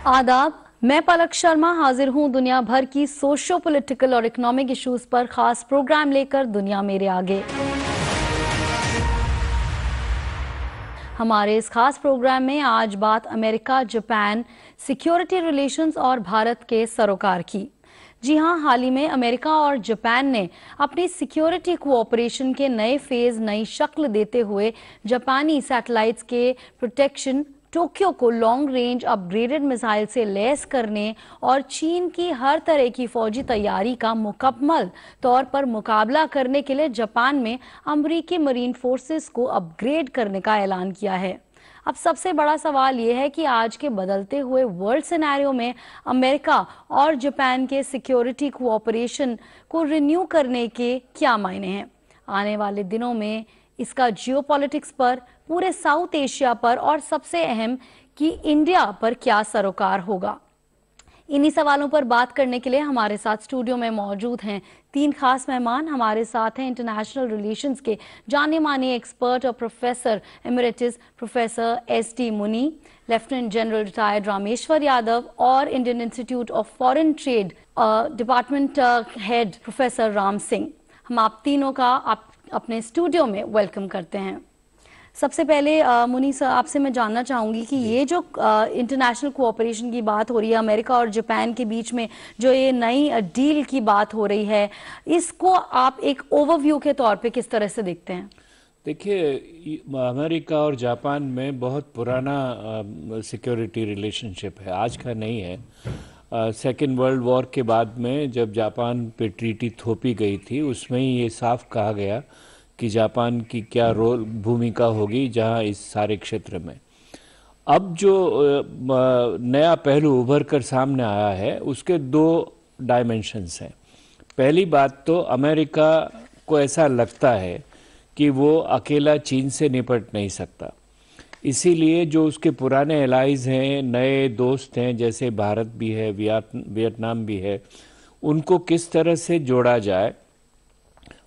आदाब, मैं पलक शर्मा हाजिर हूं दुनिया भर की सोशो पॉलिटिकल और इकोनॉमिक इश्यूज पर खास प्रोग्राम लेकर दुनिया मेरे आगे। हमारे इस खास प्रोग्राम में आज बात अमेरिका जापान सिक्योरिटी रिलेशंस और भारत के सरोकार की। जी हां, हाल ही में अमेरिका और जापान ने अपनी सिक्योरिटी कोऑपरेशन के नए फेज नई शक्ल देते हुए जापानी सैटेलाइट्स के प्रोटेक्शन, टोक्यो को लॉन्ग रेंज अपग्रेडेड मिसाइल से लैस करने और चीन की हर तरह की फौजी तैयारी का मुकम्मल तौर पर मुकाबला करने के लिए जापान में अमेरिकी मरीन फोर्सेस को अपग्रेड करने का ऐलान किया है। अब सबसे बड़ा सवाल यह है कि आज के बदलते हुए वर्ल्ड सिनेरियो में अमेरिका और जापान के सिक्योरिटी कोऑपरेशन को रिन्यू करने के क्या मायने हैं। आने वाले दिनों में इसका जियोपॉलिटिक्स पर, पूरे साउथ एशिया पर और सबसे अहम कि इंडिया पर क्या सरोकार होगा। इन्हीं सवालों पर बात करने के लिए हमारे साथ स्टूडियो में मौजूद हैं तीन खास मेहमान। हमारे साथ हैं इंटरनेशनल रिलेशंस के जाने माने एक्सपर्ट और professor emeritus professor S T. Muni, lieutenant general retired Rameshwar Yadav और Indian Institute of Foreign Trade department head professor Ram Singh. हम आप तीनों का अपने स्टूडियो में वेलकम करते हैं। सबसे पहले मुनी सर, आपसे मैं जानना चाहूंगी कि ये जो इंटरनेशनल कोऑपरेशन की बात हो रही है अमेरिका और जापान के बीच में, जो ये नई डील की बात हो रही है, इसको आप एक ओवरव्यू के तौर पे किस तरह से देखते हैं? देखिए, अमेरिका और जापान में बहुत पुराना सिक्योरिटी रिलेशनशिप है, आज का नहीं है। सेकेंड वर्ल्ड वॉर के बाद में जब जापान पे ट्रीटी थोपी गई थी, उसमें ही ये साफ कहा गया कि जापान की क्या रोल भूमिका होगी जहां इस सारे क्षेत्र में। अब जो नया पहलू उभर कर सामने आया है, उसके दो डायमेंशंस हैं। पहली बात तो अमेरिका को ऐसा लगता है कि वो अकेला चीन से निपट नहीं सकता, इसीलिए जो उसके पुराने एलाइज हैं, नए दोस्त हैं, जैसे भारत भी है, वियतनाम भी है, उनको किस तरह से जोड़ा जाए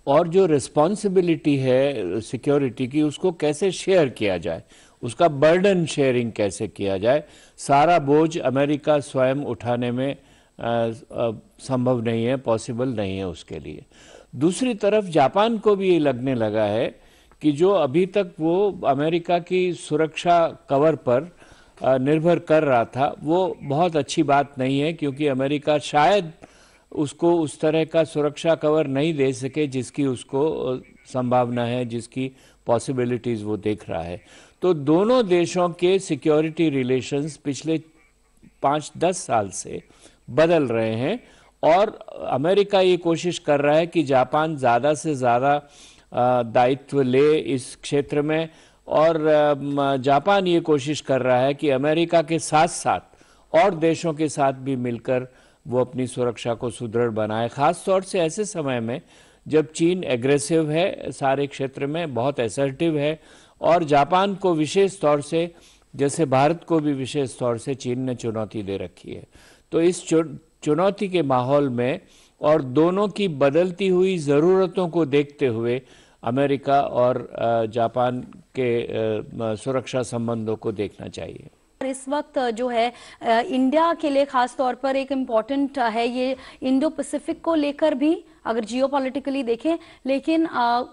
और जो रिस्पॉन्सिबिलिटी है सिक्योरिटी की, उसको कैसे शेयर किया जाए, उसका बर्डन शेयरिंग कैसे किया जाए। सारा बोझ अमेरिका स्वयं उठाने में संभव नहीं है, पॉसिबल नहीं है उसके लिए। दूसरी तरफ जापान को भी ये लगने लगा है कि जो अभी तक वो अमेरिका की सुरक्षा कवर पर निर्भर कर रहा था, वो बहुत अच्छी बात नहीं है, क्योंकि अमेरिका शायद उसको उस तरह का सुरक्षा कवर नहीं दे सके जिसकी उसको संभावना है, जिसकी पॉसिबिलिटीज़ वो देख रहा है। तो दोनों देशों के सिक्योरिटी रिलेशंस पिछले 5-10 साल से बदल रहे हैं और अमेरिका ये कोशिश कर रहा है कि जापान ज़्यादा से ज़्यादा दायित्व ले इस क्षेत्र में, और जापान ये कोशिश कर रहा है कि अमेरिका के साथ साथ और देशों के साथ भी मिलकर वो अपनी सुरक्षा को सुदृढ़ बनाए, खास तौर से ऐसे समय में जब चीन एग्रेसिव है सारे क्षेत्र में, बहुत असर्टिव है, और जापान को विशेष तौर से, जैसे भारत को भी विशेष तौर से चीन ने चुनौती दे रखी है। तो इस चुनौती के माहौल में और दोनों की बदलती हुई ज़रूरतों को देखते हुए अमेरिका और जापान के सुरक्षा संबंधों को देखना चाहिए। इस वक्त जो है इंडिया के लिए खास तौर पर एक इम्पॉर्टेंट है ये इंडो पैसिफिक को लेकर भी, अगर जियोपॉलिटिकली देखें, लेकिन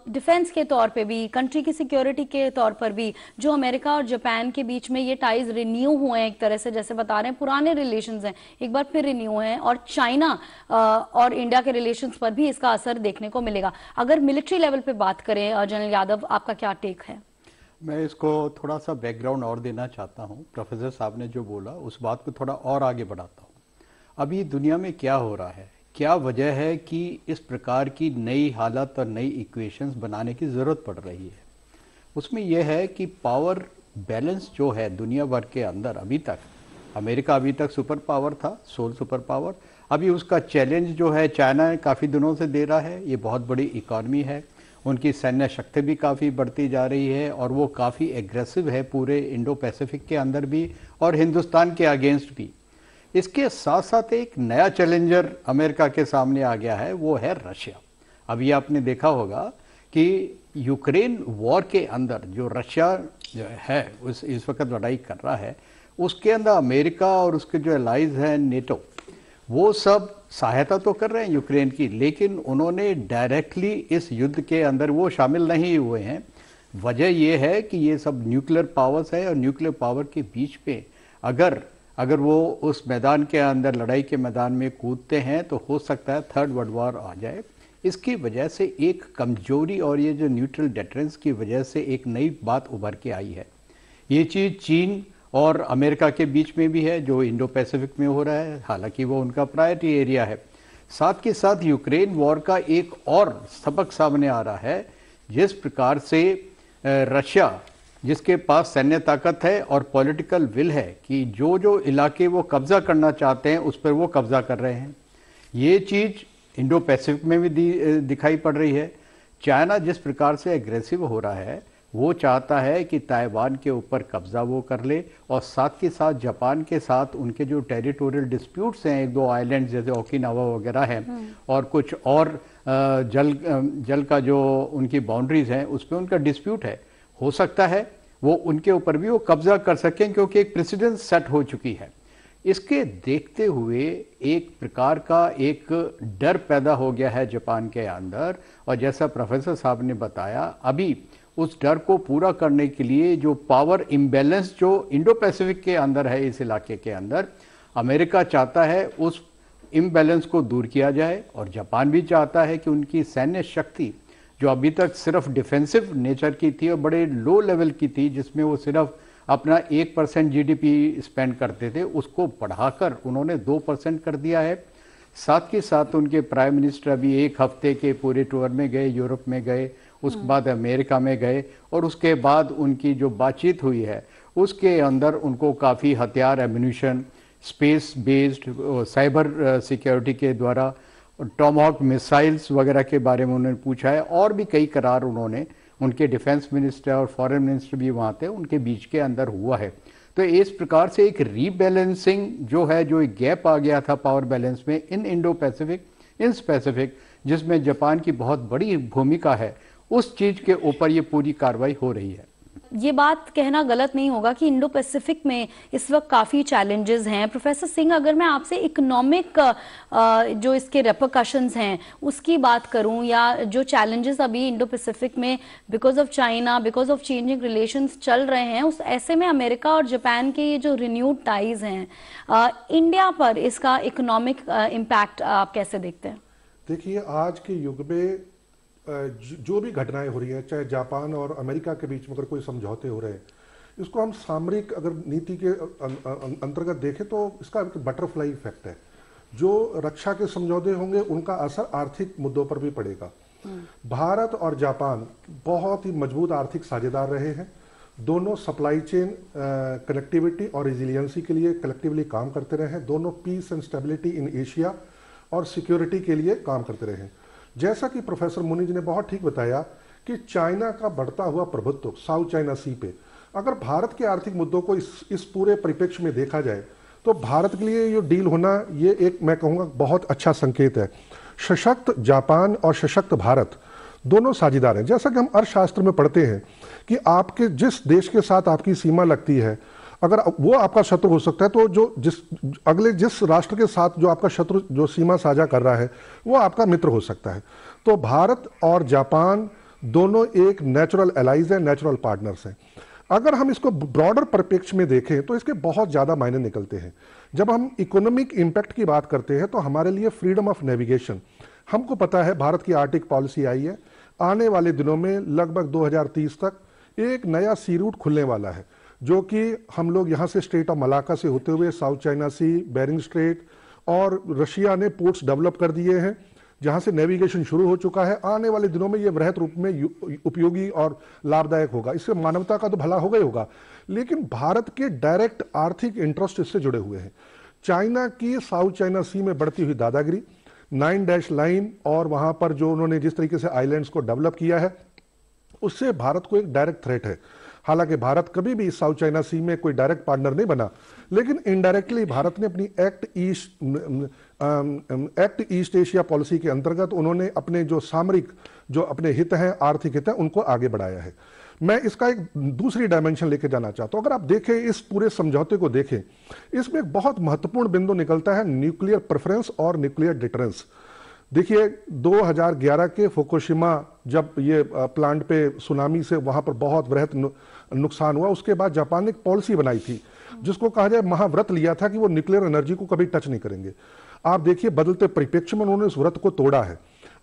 डिफेंस के तौर पे भी, कंट्री की सिक्योरिटी के तौर पर भी जो अमेरिका और जापान के बीच में ये टाइज रिन्यू हुए हैं, एक तरह से जैसे बता रहे हैं पुराने रिलेशंस हैं, एक बार फिर रिन्यू हैं, और चाइना और इंडिया के रिलेशंस पर भी इसका असर देखने को मिलेगा। अगर मिलिट्री लेवल पे बात करें, जनरल यादव, आपका क्या टेक है? मैं इसको थोड़ा सा बैकग्राउंड और देना चाहता हूँ। प्रोफेसर साहब ने जो बोला उस बात को थोड़ा और आगे बढ़ाता हूँ। अभी दुनिया में क्या हो रहा है, क्या वजह है कि इस प्रकार की नई हालत और नई इक्वेशंस बनाने की ज़रूरत पड़ रही है। उसमें यह है कि पावर बैलेंस जो है दुनिया भर के अंदर, अभी तक अमेरिका अभी तक सुपर पावर था, सोल सुपर पावर, अभी उसका चैलेंज जो है चाइना काफ़ी दिनों से दे रहा है। ये बहुत बड़ी इकॉनमी है, उनकी सैन्य शक्ति भी काफ़ी बढ़ती जा रही है और वो काफ़ी एग्रेसिव है पूरे इंडो पैसिफिक के अंदर भी और हिंदुस्तान के अगेंस्ट भी। इसके साथ साथ एक नया चैलेंजर अमेरिका के सामने आ गया है, वो है रशिया। अभी आपने देखा होगा कि यूक्रेन वॉर के अंदर जो रशिया जो है इस वक्त लड़ाई कर रहा है, उसके अंदर अमेरिका और उसके जो एलाइज हैं नेटो, वो सब सहायता तो कर रहे हैं यूक्रेन की, लेकिन उन्होंने डायरेक्टली इस युद्ध के अंदर वो शामिल नहीं हुए हैं। वजह ये है कि ये सब न्यूक्लियर पावर्स है और न्यूक्लियर पावर के बीच में अगर वो उस मैदान के अंदर, लड़ाई के मैदान में कूदते हैं तो हो सकता है थर्ड वर्ल्ड वॉर आ जाए। इसकी वजह से एक कमजोरी और ये जो न्यूट्रल डिफरेंस की वजह से एक नई बात उभर के आई है। ये चीज़ चीन और अमेरिका के बीच में भी है, जो इंडो पैसिफिक में हो रहा है, हालांकि वो उनका प्रायोरिटी एरिया है। साथ के साथ यूक्रेन वॉर का एक और सबक सामने आ रहा है, जिस प्रकार से रशिया, जिसके पास सैन्य ताकत है और पॉलिटिकल विल है कि जो जो इलाके वो कब्जा करना चाहते हैं उस पर वो कब्जा कर रहे हैं। ये चीज़ इंडो पैसिफिक में भी दिखाई पड़ रही है। चाइना जिस प्रकार से एग्रेसिव हो रहा है, वो चाहता है कि ताइवान के ऊपर कब्जा वो कर ले, और साथ के साथ जापान के साथ उनके जो टेरिटोरियल डिस्प्यूट्स हैं, एक दो आइलैंड जैसे ओकिनावा वगैरह है और कुछ और जल का जो उनकी बाउंड्रीज हैं उस पर उनका डिस्प्यूट है, हो सकता है वो उनके ऊपर भी वो कब्जा कर सकें, क्योंकि एक प्रेसिडेंस सेट हो चुकी है। इसके देखते हुए एक प्रकार का एक डर पैदा हो गया है जापान के अंदर, और जैसा प्रोफेसर साहब ने बताया, अभी उस डर को पूरा करने के लिए जो पावर इम्बैलेंस जो इंडो पैसिफिक के अंदर है, इस इलाके के अंदर, अमेरिका चाहता है उस इम्बैलेंस को दूर किया जाए, और जापान भी चाहता है कि उनकी सैन्य शक्ति जो अभी तक सिर्फ डिफेंसिव नेचर की थी और बड़े लो लेवल की थी, जिसमें वो सिर्फ अपना 1% जीडीपी स्पेंड करते थे, उसको बढ़ाकर उन्होंने 2% कर दिया है। साथ के साथ उनके प्राइम मिनिस्टर अभी एक हफ्ते के पूरे टूर में गए, यूरोप में गए, उसके बाद अमेरिका में गए, और उसके बाद उनकी जो बातचीत हुई है उसके अंदर उनको काफ़ी हथियार, ammunition, space based cyber security के द्वारा टॉमहॉक मिसाइल्स वगैरह के बारे में उन्होंने पूछा है, और भी कई करार उन्होंने, उनके डिफेंस मिनिस्टर और फॉरेन मिनिस्टर भी वहाँ थे, उनके बीच के अंदर हुआ है। तो इस प्रकार से एक रीबैलेंसिंग जो है, जो एक गैप आ गया था पावर बैलेंस में इन इंडो पैसिफिक, इन स्पेसिफिक, जिसमें जापान की बहुत बड़ी भूमिका है, उस चीज़ के ऊपर ये पूरी कार्रवाई हो रही है। ये बात कहना गलत नहीं होगा कि इंडो पैसिफिक में इस वक्त काफ़ी चैलेंजेस हैं। प्रोफेसर सिंह, अगर मैं आपसे इकोनॉमिक जो इसके रेपरकशंस हैं उसकी बात करूं, या जो चैलेंजेस अभी इंडो पैसिफिक में because of China, because of changing relations चल रहे हैं, उस ऐसे में अमेरिका और जापान के ये जो रिन्यूड टाइज हैं, इंडिया पर इसका इकोनॉमिक इम्पैक्ट आप कैसे देखते हैं? देखिए, आज के युग में जो भी घटनाएं हो रही हैं, चाहे जापान और अमेरिका के बीच में अगर कोई समझौते हो रहे हैं, इसको हम सामरिक अगर नीति के अंतर्गत देखें तो इसका एक बटरफ्लाई इफेक्ट है। जो रक्षा के समझौते होंगे उनका असर आर्थिक मुद्दों पर भी पड़ेगा। भारत और जापान बहुत ही मजबूत आर्थिक साझेदार रहे हैं। दोनों सप्लाई चेन कनेक्टिविटी और रिजिलियंसी के लिए कलेक्टिवली काम करते रहे हैं। दोनों peace and stability in Asia और सिक्योरिटी के लिए काम करते रहे हैं। जैसा कि प्रोफेसर मुनीज ने बहुत ठीक बताया कि चाइना का बढ़ता हुआ प्रभुत्व साउथ चाइना सी पे, अगर भारत के आर्थिक मुद्दों को इस पूरे परिप्रेक्ष्य में देखा जाए तो भारत के लिए ये डील होना, ये एक मैं कहूँगा बहुत अच्छा संकेत है। सशक्त जापान और सशक्त भारत दोनों साझेदार हैं। जैसा कि हम अर्थशास्त्र में पढ़ते हैं कि आपके जिस देश के साथ आपकी सीमा लगती है, अगर वो आपका शत्रु हो सकता है, तो जिस राष्ट्र के साथ जो आपका शत्रु जो सीमा साझा कर रहा है वो आपका मित्र हो सकता है। तो भारत और जापान दोनों एक नेचुरल एलाइज है, नेचुरल पार्टनर्स हैं। अगर हम इसको ब्रॉडर परिप्रेक्ष्य में देखें तो इसके बहुत ज़्यादा मायने निकलते हैं। जब हम इकोनॉमिक इम्पैक्ट की बात करते हैं तो हमारे लिए फ्रीडम ऑफ नेविगेशन, हमको पता है भारत की आर्टिक पॉलिसी आई है, आने वाले दिनों में लगभग 2030 तक एक नया सी रूट खुलने वाला है, जो कि हम लोग यहाँ से स्ट्रेट ऑफ मलाका से होते हुए साउथ चाइना सी, बेरिंग स्ट्रेट, और रशिया ने पोर्ट्स डेवलप कर दिए हैं जहाँ से नेविगेशन शुरू हो चुका है। आने वाले दिनों में ये वृहत रूप में उपयोगी और लाभदायक होगा। इससे मानवता का तो भला होगा ही होगा, लेकिन भारत के डायरेक्ट आर्थिक इंटरेस्ट इससे जुड़े हुए हैं। चाइना की साउथ चाइना सी में बढ़ती हुई दादागिरी, 9 डैश लाइन, और वहाँ पर जो उन्होंने जिस तरीके से आइलैंड्स को डेवलप किया है, उससे भारत को एक डायरेक्ट थ्रेट है। हालांकि भारत कभी भी साउथ चाइना सी में कोई डायरेक्ट पार्टनर नहीं बना, लेकिन इनडायरेक्टली भारत ने अपनी एक्ट ईस्ट एशिया पॉलिसी के अंतर्गत उन्होंने अपने जो सामरिक जो अपने हित हैं, आर्थिक हित हैं, उनको आगे बढ़ाया है। मैं इसका एक दूसरी डायमेंशन लेके जाना चाहता हूं। अगर आप देखें, इस पूरे समझौते को देखें, इसमें एक बहुत महत्वपूर्ण बिंदु निकलता है न्यूक्लियर प्रेफरेंस और न्यूक्लियर डिटरेंस। देखिए 2011 के फुकुशिमा जब ये प्लांट पे सुनामी से वहां पर बहुत वृहद नुकसान हुआ, उसके बाद जापान ने एक पॉलिसी बनाई थी जिसको कहा जाए महाव्रत लिया था कि वो न्यूक्लियर एनर्जी को कभी टच नहीं करेंगे। आप देखिए बदलते परिप्रेक्ष्य में उन्होंने उस व्रत को तोड़ा है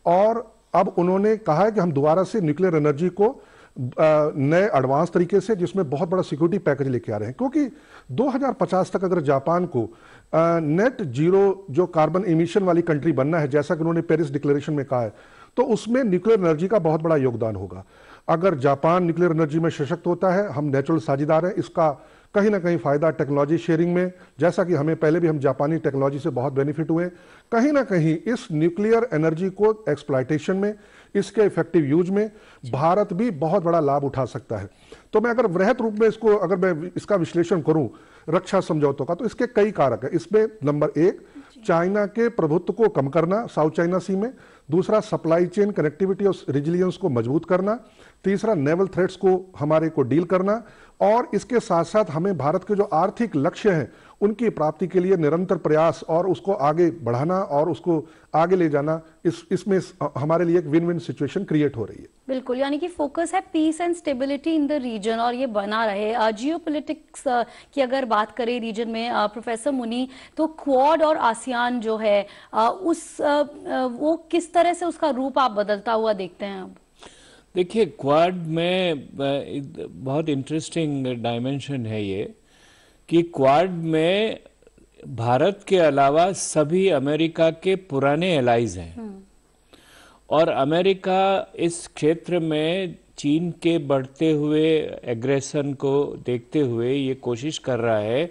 और अब उन्होंने कहा है कि हम दोबारा से न्यूक्लियर एनर्जी को नए एडवांस तरीके से, जिसमें बहुत बड़ा सिक्योरिटी पैकेज लेके आ रहे हैं, क्योंकि 2050 तक अगर जापान को नेट जीरो जो कार्बन इमिशन वाली कंट्री बनना है, जैसा कि उन्होंने पेरिस डिक्लेरेशन में कहा है, तो उसमें न्यूक्लियर एनर्जी का बहुत बड़ा योगदान होगा। अगर जापान न्यूक्लियर एनर्जी में सशक्त होता है, हम नेचुरल साझेदार हैं, इसका कहीं ना कहीं फायदा टेक्नोलॉजी शेयरिंग में, जैसा कि हमें पहले भी हम जापानी टेक्नोलॉजी से बहुत बेनिफिट हुए, कहीं ना कहीं इस न्यूक्लियर एनर्जी को एक्सप्लॉयटेशन में, इसके इफेक्टिव यूज में भारत भी बहुत बड़ा लाभ उठा सकता है। तो मैं अगर वृहद रूप में इसको, अगर मैं इसका विश्लेषण करूं रक्षा समझौतों का, तो इसके कई कारक है। इसमें नंबर 1 चाइना के प्रभुत्व को कम करना साउथ चाइना सी में, दूसरा सप्लाई चेन कनेक्टिविटी और रिजिलियंस को मजबूत करना, तीसरा नेवल थ्रेट्स को हमारे को डील करना, और इसके साथ साथ हमें भारत के जो आर्थिक लक्ष्य हैं उनकी प्राप्ति के लिए निरंतर प्रयास और उसको आगे बढ़ाना और उसको आगे ले जाना, इसमें हमारे लिए एक विन विन सिचुएशन क्रिएट हो रही है। बिल्कुल, यानी कि फोकस है peace and stability in the region और ये बना रहे। जियोपॉलिटिक्स की अगर बात करें रीजन में प्रोफेसर मुनि, तो क्वाड और आसियान जो है वो किस तरह से उसका रूप आप बदलता हुआ देखते हैं अब? देखिए क्वाड में बहुत इंटरेस्टिंग डायमेंशन है ये कि क्वाड में भारत के अलावा सभी अमेरिका के पुराने एलाइज हैं और अमेरिका इस क्षेत्र में चीन के बढ़ते हुए एग्रेशन को देखते हुए ये कोशिश कर रहा है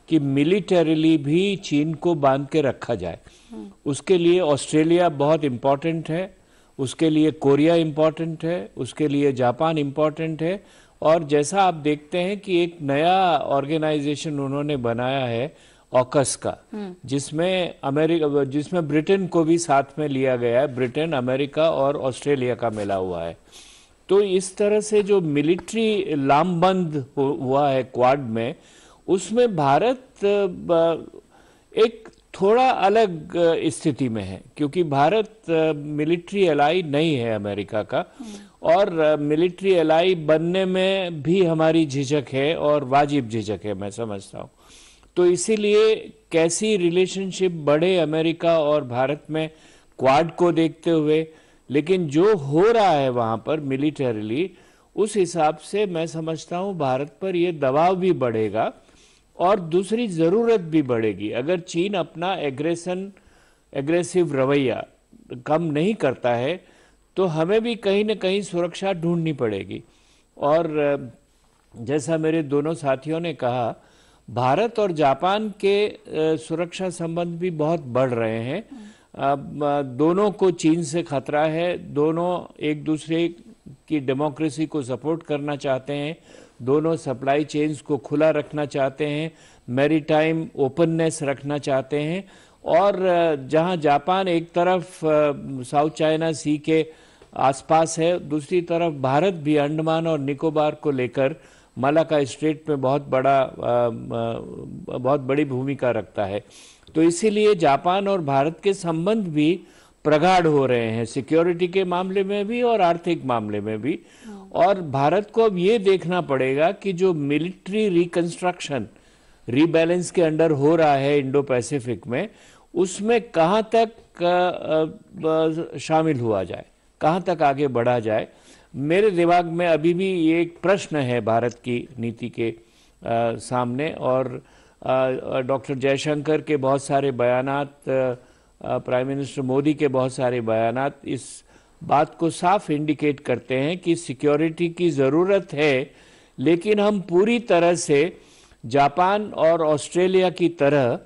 कि मिलिटरीली भी चीन को बांध के रखा जाए। उसके लिए ऑस्ट्रेलिया बहुत इम्पोर्टेंट है, उसके लिए कोरिया इम्पोर्टेंट है, उसके लिए जापान इम्पोर्टेंट है, और जैसा आप देखते हैं कि एक नया ऑर्गेनाइजेशन उन्होंने बनाया है ऑकस का, जिसमें ब्रिटेन को भी साथ में लिया गया है। ब्रिटेन, अमेरिका और ऑस्ट्रेलिया का मिला हुआ है। तो इस तरह से जो मिलिट्री लामबंद हुआ है क्वाड में, उसमें भारत एक थोड़ा अलग स्थिति में है, क्योंकि भारत मिलिट्री एलाई नहीं है अमेरिका का, और मिलिट्री एलाई बनने में भी हमारी झिझक है और वाजिब झिझक है, मैं समझता हूँ। तो इसीलिए कैसी रिलेशनशिप बढ़े अमेरिका और भारत में क्वाड को देखते हुए, लेकिन जो हो रहा है वहाँ पर मिलिटरीली, उस हिसाब से मैं समझता हूँ भारत पर ये दबाव भी बढ़ेगा और दूसरी ज़रूरत भी बढ़ेगी। अगर चीन अपना एग्रेसिव रवैया कम नहीं करता है तो हमें भी कहीं न कहीं सुरक्षा ढूंढनी पड़ेगी। और जैसा मेरे दोनों साथियों ने कहा, भारत और जापान के सुरक्षा संबंध भी बहुत बढ़ रहे हैं। दोनों को चीन से खतरा है, दोनों एक दूसरे की डेमोक्रेसी को सपोर्ट करना चाहते हैं, दोनों सप्लाई चेन्स को खुला रखना चाहते हैं, मैरीटाइम ओपननेस रखना चाहते हैं। और जहां जापान एक तरफ साउथ चाइना सी के आसपास है, दूसरी तरफ भारत भी अंडमान और निकोबार को लेकर मलाका स्ट्रेट में बहुत बड़ी भूमिका रखता है। तो इसीलिए जापान और भारत के संबंध भी प्रगाढ़ हो रहे हैं, सिक्योरिटी के मामले में भी और आर्थिक मामले में भी। और भारत को अब ये देखना पड़ेगा कि जो मिलिट्री रिकंस्ट्रक्शन रीबैलेंस के अंडर हो रहा है इंडो पैसिफिक में, उसमें कहाँ तक शामिल हुआ जाए, कहाँ तक आगे बढ़ा जाए। मेरे दिमाग में अभी भी ये एक प्रश्न है भारत की नीति के सामने। और डॉक्टर जयशंकर के बहुत सारे बयानात, प्राइम मिनिस्टर मोदी के बहुत सारे बयानात इस बात को साफ इंडिकेट करते हैं कि सिक्योरिटी की ज़रूरत है, लेकिन हम पूरी तरह से जापान और ऑस्ट्रेलिया की तरह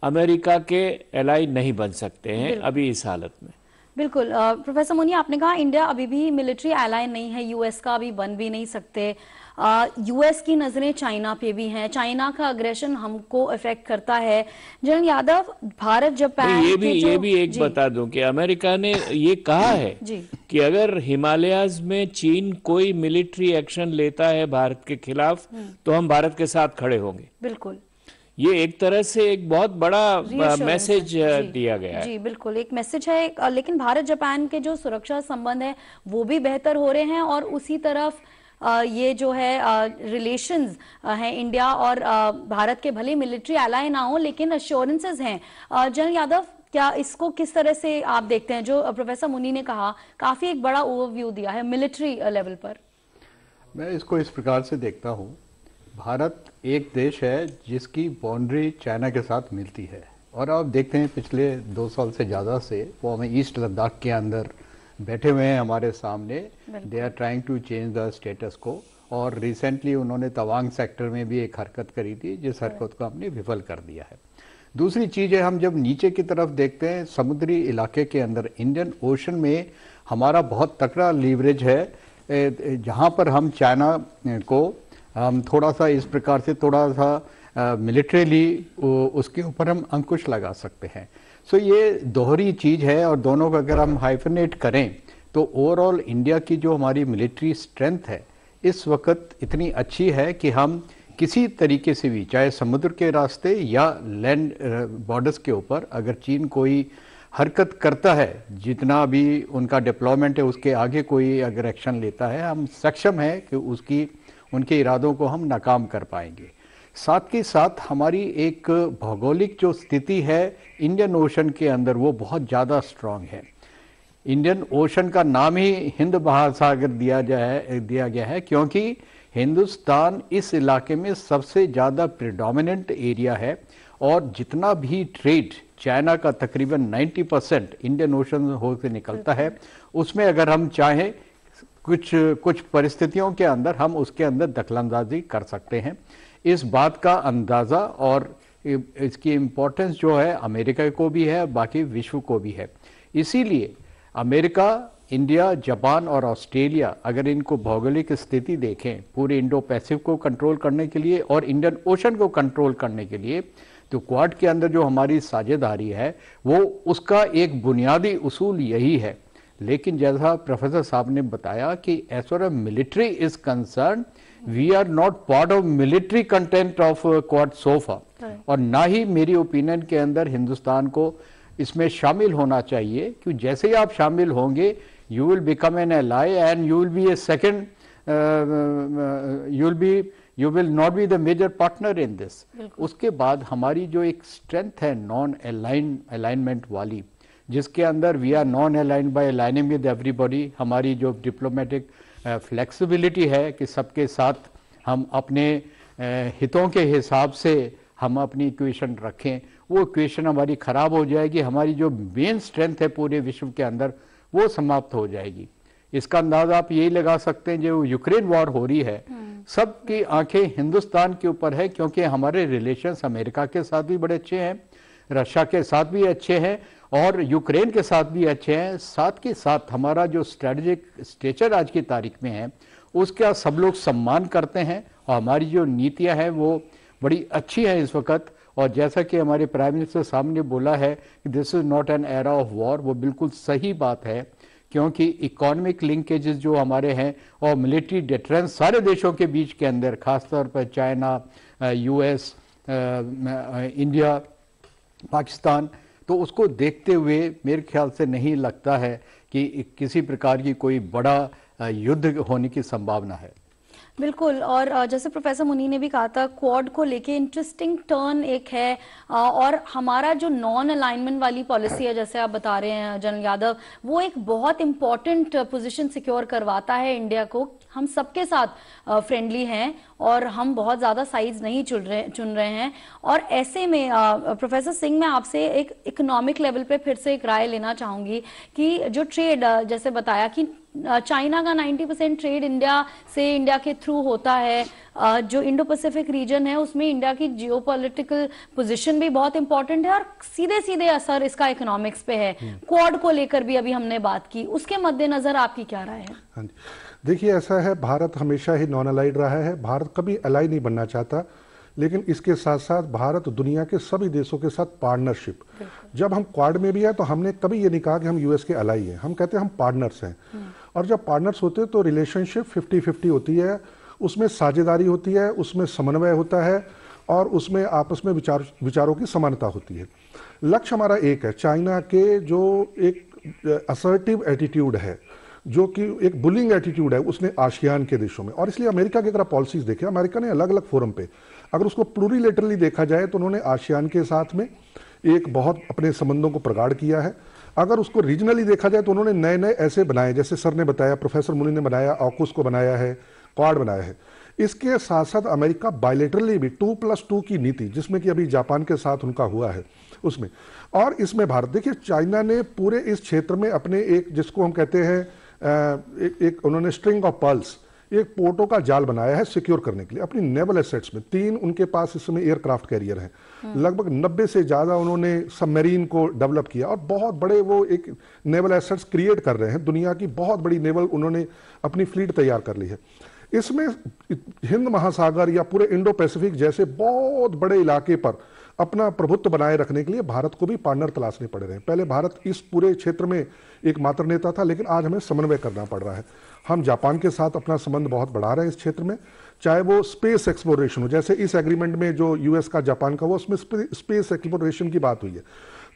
अमेरिका के एलाई नहीं बन सकते हैं अभी इस हालत में। बिल्कुल प्रोफेसर मुनी, आपने कहा इंडिया अभी भी मिलिट्री एलाय नहीं है, यूएस का अभी बन भी नहीं सकते। यूएस की नजरें चाइना पे भी हैं, चाइना का अग्रेशन हमको इफेक्ट करता है। जनरल यादव, भारत जापान ये भी एक बता दूं कि अमेरिका ने ये कहा है कि अगर हिमालयाज में चीन कोई मिलिट्री एक्शन लेता है भारत के खिलाफ तो हम भारत के साथ खड़े होंगे। बिल्कुल, ये एक तरह से एक बहुत बड़ा मैसेज दिया गया है। जी बिल्कुल, एक मैसेज है। लेकिन भारत जापान के जो सुरक्षा संबंध है वो भी बेहतर हो रहे हैं, और उसी तरफ ये जो है रिलेशंस हैं इंडिया और भारत के, भले मिलिट्री एलाय ना हो लेकिन अश्योरेंसेस हैं। जनरल यादव, क्या इसको किस तरह से आप देखते हैं? जो प्रोफेसर मुनी ने कहा, काफी एक बड़ा ओवरव्यू दिया है मिलिट्री लेवल पर। मैं इसको इस प्रकार से देखता हूँ, भारत एक देश है जिसकी बाउंड्री चाइना के साथ मिलती है, और आप देखते हैं पिछले 2 साल से ज़्यादा से वो हमें ईस्ट लद्दाख के अंदर बैठे हुए हैं हमारे सामने। They are trying to change the status quo, और रिसेंटली उन्होंने तवांग सेक्टर में भी एक हरकत करी थी जिस हरकत को हमने विफल कर दिया है। दूसरी चीज़ है, हम जब नीचे की तरफ देखते हैं समुद्री इलाके के अंदर, इंडियन ओशन में हमारा बहुत तगड़ा लीवरेज है, जहाँ पर हम चाइना को हम थोड़ा सा इस प्रकार से थोड़ा सा मिलिट्रीली उसके ऊपर हम अंकुश लगा सकते हैं। सो ये दोहरी चीज़ है, और दोनों को अगर हम हाइफनेट करें तो ओवरऑल इंडिया की जो हमारी मिलिट्री स्ट्रेंथ है इस वक्त इतनी अच्छी है कि हम किसी तरीके से भी, चाहे समुद्र के रास्ते या लैंड बॉर्डर्स के ऊपर, अगर चीन कोई हरकत करता है, जितना भी उनका डिप्लॉयमेंट है उसके आगे कोई अगर एक्शन लेता है, हम सक्षम है कि उनके इरादों को हम नाकाम कर पाएंगे। साथ के साथ हमारी एक भौगोलिक जो स्थिति है इंडियन ओशन के अंदर वो बहुत ज़्यादा स्ट्रांग है। इंडियन ओशन का नाम ही हिंद महासागर दिया गया है क्योंकि हिंदुस्तान इस इलाके में सबसे ज़्यादा प्रिडोमिनेंट एरिया है, और जितना भी ट्रेड चाइना का तकरीबन 90% इंडियन ओशन होकर निकलता है, उसमें अगर हम चाहें कुछ परिस्थितियों के अंदर हम उसके अंदर दखलंदाजी कर सकते हैं। इस बात का अंदाज़ा और इसकी इम्पोर्टेंस जो है अमेरिका को भी है, बाकी विश्व को भी है। इसीलिए अमेरिका, इंडिया, जापान और ऑस्ट्रेलिया, अगर इनको भौगोलिक स्थिति देखें पूरे इंडो पैसिफिक को कंट्रोल करने के लिए और इंडियन ओशन को कंट्रोल करने के लिए, तो क्वाड के अंदर जो हमारी साझेदारी है वो उसका एक बुनियादी उसूल यही है। लेकिन जैसा प्रोफेसर साहब ने बताया कि as far as military is concern, we are not part of military content of Quad so far, और ना ही मेरी ओपिनियन के अंदर हिंदुस्तान को इसमें शामिल होना चाहिए, क्योंकि जैसे ही आप शामिल होंगे you will become an ally and you will be a second, you will not be the major partner in this. उसके बाद हमारी जो एक स्ट्रेंथ है नॉन अलाइनमेंट वाली, जिसके अंदर we are non aligned by aligning with everybody, हमारी जो डिप्लोमेटिक फ्लेक्सिबिलिटी है कि सबके साथ हम अपने हितों के हिसाब से हम अपनी इक्वेशन रखें, वो इक्वेशन हमारी ख़राब हो जाएगी, हमारी जो मेन स्ट्रेंथ है पूरे विश्व के अंदर वो समाप्त हो जाएगी। इसका अंदाज़ा आप यही लगा सकते हैं, जो यूक्रेन वॉर हो रही है सबकी आंखें हिंदुस्तान के ऊपर है, क्योंकि हमारे रिलेशंस अमेरिका के साथ भी बड़े अच्छे हैं, रशिया के साथ भी अच्छे हैं और यूक्रेन के साथ भी अच्छे हैं। साथ के साथ हमारा जो स्ट्रेटजिक स्टेचर आज की तारीख में है उसका सब लोग सम्मान करते हैं, और हमारी जो नीतियां हैं वो बड़ी अच्छी हैं इस वक्त। और जैसा कि हमारे प्राइम मिनिस्टर साहब ने बोला है कि this is not an era of war, वो बिल्कुल सही बात है, क्योंकि इकोनॉमिक लिंकेजेस जो हमारे हैं और मिलिट्री डिटरेंस सारे देशों के बीच के अंदर, खासतौर पर चाइना, यूएस, इंडिया, पाकिस्तान, तो उसको देखते हुए मेरे ख्याल से नहीं लगता है कि किसी प्रकार की कोई बड़ा युद्ध होने की संभावना है। बिल्कुल, और जैसे प्रोफेसर मुनी ने भी कहा था, क्वाड को लेके इंटरेस्टिंग टर्न एक है, और हमारा जो नॉन अलाइनमेंट वाली पॉलिसी है जैसे आप बता रहे हैं जनरल यादव, वो एक बहुत इंपॉर्टेंट पोजीशन सिक्योर करवाता है इंडिया को। हम सबके साथ फ्रेंडली हैं और हम बहुत ज़्यादा साइड्स नहीं चुन रहे हैं। और ऐसे में प्रोफेसर सिंह, मैं आपसे एक इकोनॉमिक लेवल पे फिर से एक राय लेना चाहूँगी कि जो ट्रेड जैसे बताया कि चाइना का 90% ट्रेड इंडिया से, इंडिया के थ्रू होता है, जो इंडो पैसिफिक रीजन है उसमें इंडिया की जियोपॉलिटिकल पोजीशन भी बहुत इंपॉर्टेंट है और सीधे सीधे असर इसका इकोनॉमिक्स पे है। क्वाड को लेकर भी अभी हमने बात की, उसके मद्देनजर आपकी क्या राय है? हाँ जी, देखिए ऐसा है, भारत हमेशा ही नॉन अलाइड रहा है, भारत कभी अलाई नहीं बनना चाहता, लेकिन इसके साथ साथ भारत दुनिया के सभी देशों के साथ पार्टनरशिप, जब हम क्वाड में भी है तो हमने कभी ये नहीं कहा कि हम यूएस के अलाई हैं, हम कहते हैं हम पार्टनर्स हैं। और जब पार्टनर्स होते हैं तो रिलेशनशिप 50-50 होती है, उसमें साझेदारी होती है, उसमें समन्वय होता है और उसमें आपस में विचारों की समानता होती है। लक्ष्य हमारा एक है, चाइना के जो एक असर्टिव एटीट्यूड है, जो कि एक बुलिंग एटीट्यूड है, उसने आसियान के देशों में, और इसलिए अमेरिका की अगर आप पॉलिसीज देखें, अमेरिका ने अलग अलग फोरम पे, अगर उसको प्लूरिलेटरली देखा जाए तो उन्होंने आसियान के साथ में एक बहुत अपने संबंधों को प्रगाढ़ किया है। अगर उसको रीजनली देखा जाए तो उन्होंने नए नए ऐसे बनाए, जैसे सर ने बताया, प्रोफेसर मुनि ने बनाया, ऑकुस को बनाया है, क्वाड बनाया है। इसके साथ साथ अमेरिका बायलेटरली भी 2+2 की नीति, जिसमें कि अभी जापान के साथ उनका हुआ है उसमें, और इसमें भारत, देखिए चाइना ने पूरे इस क्षेत्र में अपने एक, जिसको हम कहते हैं एक उन्होंने स्ट्रिंग ऑफ पर्ल्स, एक पोर्टों का जाल बनाया है सिक्योर करने के लिए अपनी नेवल एसेट्स में। 3 उनके पास इस समय एयरक्राफ्ट कैरियर हैं, लगभग 90 से ज्यादा उन्होंने सबमरीन को डेवलप किया और बहुत बड़े वो एक नेवल एसेट्स क्रिएट कर रहे हैं। दुनिया की बहुत बड़ी नेवल उन्होंने अपनी फ्लीट तैयार कर ली है। इसमें हिंद महासागर या पूरे इंडो पैसिफिक जैसे बहुत बड़े इलाके पर अपना प्रभुत्व बनाए रखने के लिए भारत को भी पार्टनर तलाशने पड़ रहे हैं। पहले भारत इस पूरे क्षेत्र में एक मात्र नेता था, लेकिन आज हमें समन्वय करना पड़ रहा है। हम जापान के साथ अपना संबंध बहुत बढ़ा रहे हैं इस क्षेत्र में, चाहे वो स्पेस एक्सप्लोरेशन हो, जैसे इस एग्रीमेंट में जो यूएस का जापान का, वो उसमें स्पेस एक्सप्लोरेशन की बात हुई है।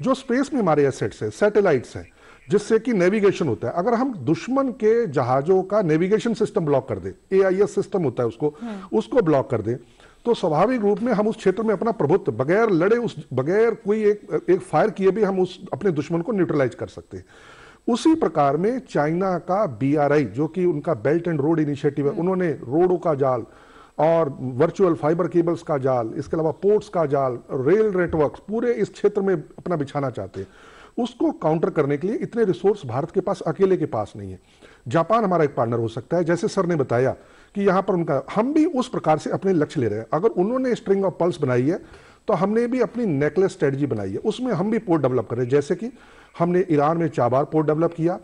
जो स्पेस में हमारे एसेट्स हैं, सैटेलाइट्स हैं, जिससे कि नेविगेशन होता है। अगर हम दुश्मन के जहाजों का नेविगेशन सिस्टम ब्लॉक कर दें, AIS सिस्टम होता है उसको ब्लॉक कर दें, तो स्वाभाविक रूप में हम उस क्षेत्र में अपना प्रभुत्व बगैर लड़े, बगैर कोई एक फायर किए भी हम उस अपने दुश्मन को न्यूट्रलाइज कर सकते हैं। उसी प्रकार में चाइना का BRI, जो कि उनका बेल्ट एंड रोड इनिशिएटिव है, उन्होंने रोडों का जाल और वर्चुअल फाइबर केबल्स का जाल, इसके अलावा पोर्ट्स का जाल, रेल नेटवर्क पूरे इस क्षेत्र में अपना बिछाना चाहते हैं। उसको काउंटर करने के लिए इतने रिसोर्स भारत के पास अकेले के पास नहीं है। जापान हमारा एक पार्टनर हो सकता है, जैसे सर ने बताया कि यहां पर उनका, हम भी उस प्रकार से अपने लक्ष्य ले रहे हैं। अगर उन्होंने स्ट्रिंग ऑफ पर्ल्स बनाई है तो हमने भी अपनी नेकलेस स्ट्रेटजी बनाई है, उसमें हम भी पोर्ट डेवलप कर रहे हैं। जैसे कि हमने ईरान में चाबार पोर्ट डेवलप किया,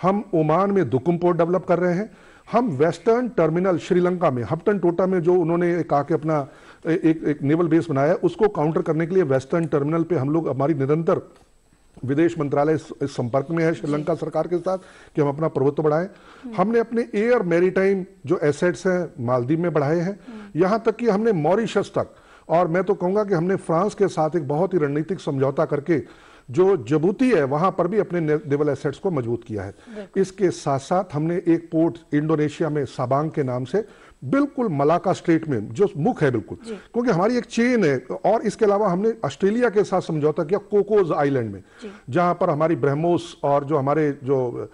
हम ओमान में दुकुम पोर्ट डेवलप कर रहे हैं, हम वेस्टर्न टर्मिनल श्रीलंका में हम्पटन टोटा में जो उन्होंने कहा कि अपना एक नेवल बेस बनाया, उसको काउंटर करने के लिए वेस्टर्न टर्मिनल पे हम लोग, हमारी निरंतर विदेश मंत्रालय इस संपर्क में है श्रीलंका सरकार के साथ कि हम अपना प्रभुत्व बढ़ाएं। हमने अपने एयर मैरीटाइम जो एसेट्स हैं मालदीव में बढ़ाए हैं, यहां तक कि हमने मॉरिशस तक, और मैं तो कहूंगा कि हमने फ्रांस के साथ एक बहुत ही रणनीतिक समझौता करके जो जिबूती है वहां पर भी अपने नेवल एसेट्स को मजबूत किया है। इसके साथ साथ हमने एक पोर्ट इंडोनेशिया में साबांग के नाम से, बिल्कुल मलाका स्ट्रेट में जो मुख है बिल्कुल, क्योंकि हमारी एक चेन है। और इसके अलावा हमने ऑस्ट्रेलिया के साथ समझौता किया कोकोज आइलैंड में, जहां पर हमारी ब्रह्मोस और जो हमारे जो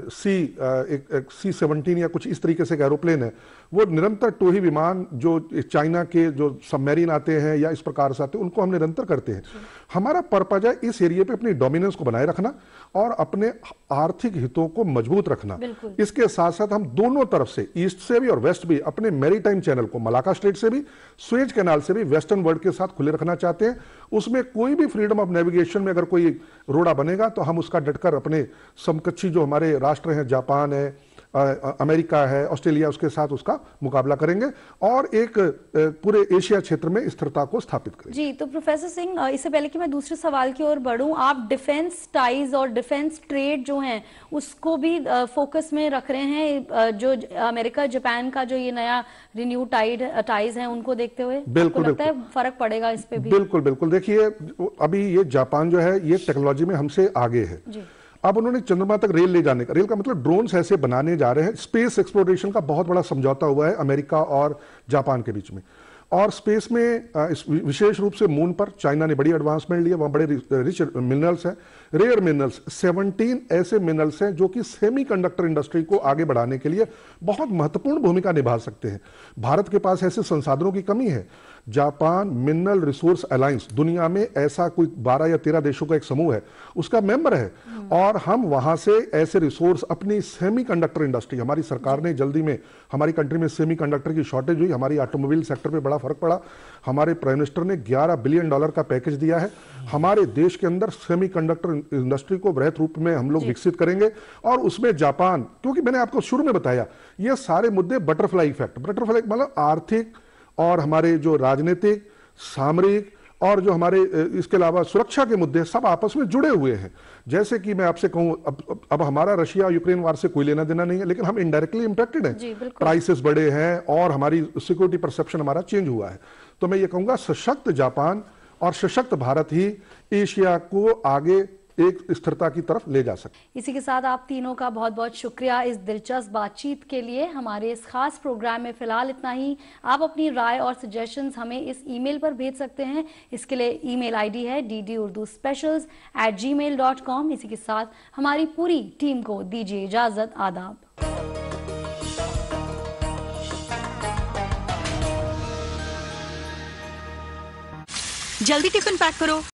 C-17 या कुछ इस तरीके से एक एरोप्लेन है, वो निरंतर टोही विमान जो चाइना के जो सबमरीन आते हैं या इस प्रकार से आते हैं, उनको हम निरंतर करते हैं। हमारा पर्पज है इस एरिया पे अपनी डोमिनेंस को बनाए रखना और अपने आर्थिक हितों को मजबूत रखना। इसके साथ साथ हम दोनों तरफ से, ईस्ट से भी और वेस्ट भी, अपने मैरीटाइम चैनल को मलाका स्ट्रेट से भी, सुएज कैनाल से भी वेस्टर्न वर्ल्ड के साथ खुले रखना चाहते हैं। उसमें कोई भी फ्रीडम ऑफ नेविगेशन में अगर कोई रोड़ा बनेगा तो हम उसका डटकर अपने समकक्षी जो हमारे राष्ट्र हैं, जापान है, अमेरिका है, ऑस्ट्रेलिया, उसके साथ उसका मुकाबला करेंगे और एक पूरे एशिया क्षेत्र में स्थिरता को स्थापित करेंगे। जी, तो प्रोफेसर सिंह, इससे पहले कि मैं दूसरे सवाल की ओर बढ़ूं, आप डिफेंस टाइज और डिफेंस ट्रेड जो हैं उसको भी फोकस में रख रहे हैं, जो अमेरिका जापान का जो ये नया रिन्यू टाइज है उनको देखते हुए? बिल्कुल, लगता है फर्क पड़ेगा इस पे भी? बिल्कुल बिल्कुल। देखिए, अभी ये जापान जो है ये टेक्नोलॉजी में हमसे आगे है। अब उन्होंने चंद्रमा तक रेल ले जाने का, रेल का मतलब ड्रोन्स ऐसे बनाने जा रहे हैं। स्पेस एक्सप्लोरेशन का बहुत बड़ा समझौता हुआ है अमेरिका और जापान के बीच में। और स्पेस में विशेष रूप से मून पर चाइना ने बड़ी एडवांसमेंट ली है, वहां बड़े रिच मिनरल्स हैं, रेयर मिनरल्स। 17 ऐसे मिनरल्स हैं जो कि सेमीकंडक्टर इंडस्ट्री को आगे बढ़ाने के लिए बहुत महत्वपूर्ण भूमिका निभा सकते हैं। भारत के पास ऐसे संसाधनों की कमी है। जापान मिनरल रिसोर्स अलायंस दुनिया में ऐसा कोई 12 या 13 देशों का एक समूह है, उसका मेंबर है, और हम वहां से ऐसे रिसोर्स अपनी सेमीकंडक्टर इंडस्ट्री, हमारी सरकार ने जल्दी में, हमारी कंट्री में सेमीकंडक्टर की शॉर्टेज हुई, हमारी ऑटोमोबाइल सेक्टर पे बड़ा फर्क पड़ा, हमारे प्राइम मिनिस्टर ने $11 बिलियन का पैकेज दिया है। हमारे देश के अंदर सेमीकंडक्टर इंडस्ट्री को वृहत रूप में हम लोग विकसित करेंगे, और उसमें जापान, क्योंकि मैंने आपको शुरू में बताया ये सारे मुद्दे बटरफ्लाई इफेक्ट, बटरफ्लाई मतलब आर्थिक और हमारे जो राजनीतिक, सामरिक और जो हमारे इसके अलावा सुरक्षा के मुद्दे सब आपस में जुड़े हुए हैं। जैसे कि मैं आपसे कहूं, अब हमारा रशिया यूक्रेन वार से कोई लेना देना नहीं है, लेकिन हम इनडायरेक्टली इंपैक्टेड हैं, प्राइसेस बढ़े हैं और हमारी सिक्योरिटी परसेप्शन हमारा चेंज हुआ है। तो मैं ये कहूंगा सशक्त जापान और सशक्त भारत ही एशिया को आगे एक स्थिरता की तरफ ले जा सकते। इसी के साथ आप तीनों का बहुत बहुत शुक्रिया इस दिलचस्प बातचीत के लिए। हमारे इस खास प्रोग्राम में फिलहाल इतना ही। आप अपनी राय और सजेशंस हमें इस ईमेल पर भेज सकते हैं। इसके लिए ईमेल आईडी है ddurduspecials@gmail.com। इसी के साथ हमारी पूरी टीम को दीजिए इजाजत। आदाब। जल्दी टिफिन पैक करो।